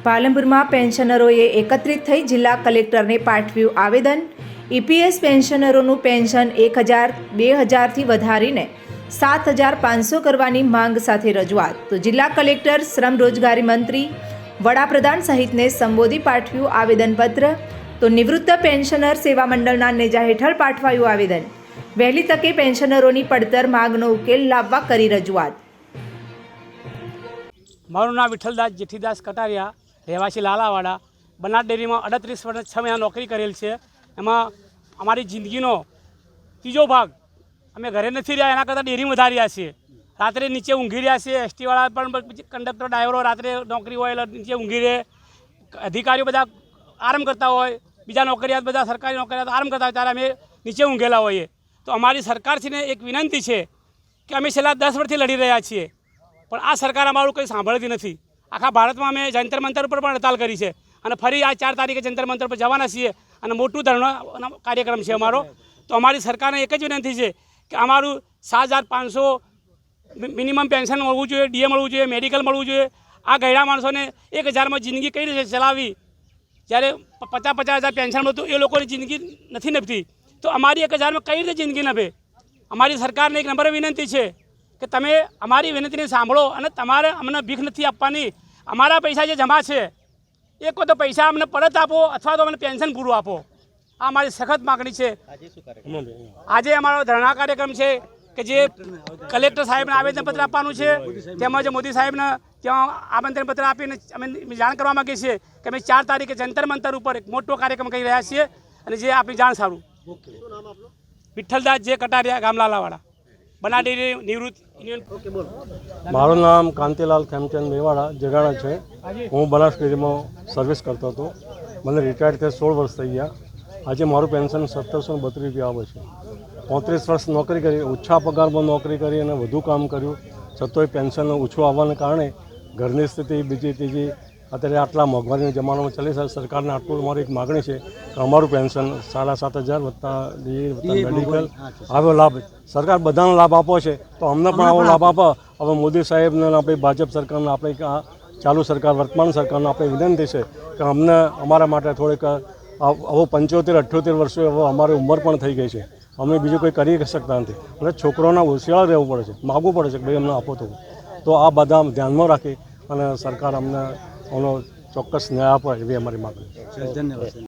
પાલનપુરમાં પેન્શનરોએ એકત્રિત થઈ જિલ્લા કલેક્ટરને પાઠવ્યું આવેદન. ઈપીએસ પેન્શનરોનું પેન્શન 1000-2000થી વધારીને 7500 કરવાની માંગ સાથે રજૂઆત. તો જિલ્લા કલેક્ટર, શ્રમ રોજગારી મંત્રી, વડાપ્રધાન સહિતને સંબોધી પાઠવ્યું આવેદનપત્ર. તો નિવૃત્ત પેન્શનર સેવા મંડળના નેજા હેઠળ પાઠવાયું આવેદન. વહેલી તકે પેન્શનરોની પડતર માંગનો ઉકેલ લાવવા કરી રજૂઆત. મારું નામ વિઠ્ઠલદાસ જેઠીદાસ કટારિયા, રહેવાસી લાલાવાડા. બનાસ ડેરીમાં 38 વર્ષ 6 મહિના નોકરી કરેલ છે. એમાં અમારી જિંદગીનો ત્રીજો ભાગ અમે ઘરે નથી રહ્યા, એના કરતાં ડેરી વધારી રહ્યા છીએ. રાત્રે નીચે ઊંઘી રહ્યા છીએ. એસટીવાળા પણ કંડક્ટર ડ્રાઈવરો રાત્રે નોકરી હોય એટલે નીચે ઊંઘી રહે. અધિકારીઓ બધા આરામ કરતા હોય, બીજા નોકરિયાત બધા સરકારી નોકરિયાત આરામ કરતા હોય ત્યારે અમે નીચે ઊંઘેલા હોઈએ. તો અમારી સરકારશ્રીને એક વિનંતી છે કે અમે છેલ્લા 10 વર્ષથી લડી રહ્યા છીએ, પણ આ સરકાર અમારું કંઈ સાંભળતી નથી. આખા ભારતમાં અમે જંતર મંતર ઉપર પણ હડતાલ કરી છે અને ફરી આ 4 તારીખે જંતર મંતર પર જવાના છીએ અને મોટું ધરણા કાર્યક્રમ છે અમારો. તો અમારી સરકારને એક જ વિનંતી છે કે અમારું 7500 મિનિમમ પેન્શન મળવું જોઈએ, ડીએ મળવું જોઈએ, મેડિકલ મળવું જોઈએ. આ ગયડા માણસોને 1000માં જિંદગી કઈ રીતે ચલાવવી, જ્યારે 50,000 પેન્શન મળતું એ લોકોની જિંદગી નથી નભતી, તો અમારી 1000માં કઈ રીતે જિંદગી નભે. અમારી સરકારને એક નંબર વિનંતી છે કે તમે અમારી વિનંતીને સાંભળો અને તમારે અમને ભીખ નથી આપવાની. અમારા પૈસા જે જમા છે એક તો પૈસા અમને પરત આપો અથવા તો અમને પેન્શન પૂરું આપો. આ અમારી સખત માગણી છે. આજે અમારો ધરણા કાર્યક્રમ છે કે જે કલેક્ટર સાહેબને આવેદનપત્ર આપવાનું છે, તેમજ મોદી સાહેબને ત્યાં આમંત્રણપત્ર આપીને અમે જાણ કરવા માગીએ છીએ કે અમે 4 તારીખે જંતર મંતર ઉપર એક મોટો કાર્યક્રમ કરી રહ્યા છીએ અને જે આપણી જાણ સારું. વિઠ્ઠલદાસ જે કટારિયા, ગામ લાલાવાડા, બનાસ ડેરી નિવૃત્ત યુનિયન. મારું નામ કાંતિલાલ ખેમચંદ મેવાડા જગાણા છે. હું બનાસ ડેરીમાં સર્વિસ કરતો હતો. મને રિટાયર્ડ થયા 16 વર્ષ થઈ ગયા. આજે મારું પેન્શન 1732 રૂપિયા આવે છે. 35 વર્ષ નોકરી કરી, ઓછા પગારમાં નોકરી કરી અને વધુ કામ કર્યું, છતાંય પેન્શન ઓછું આવવાને કારણે ઘરની સ્થિતિ બીજી ત્રીજી અત્યારે આટલા મોંઘવારીના જમાનામાં ચાલી છે. સરકારને આટલું અમારી એક માગણી છે કે અમારું પેન્શન 7500 વત્તા ડીએ વત્તા મેડિકલ આવો લાભ સરકાર બધાનો લાભ આપો છે, તો અમને પણ આવો લાભ આપો. હવે મોદી સાહેબને આપણી ભાજપ સરકારને આપણે ચાલુ સરકાર વર્તમાન સરકારને આપણે વિનંતી છે કે અમને અમારા માટે થોડીક હવે 75-78 વર્ષો હવે અમારી ઉંમર પણ થઈ ગઈ છે. અમે બીજું કંઈ કરી શકતા નથી અને છોકરોના હોશિયાર રહેવું પડે છે, માગવું પડે છે કે ભાઈ અમને આપો. તો આ બધા ધ્યાનમાં રાખી અને સરકાર અમને ચોક્કસ ન્યાય આપે એવી અમારી માગણી છે. ધન્યવાદ.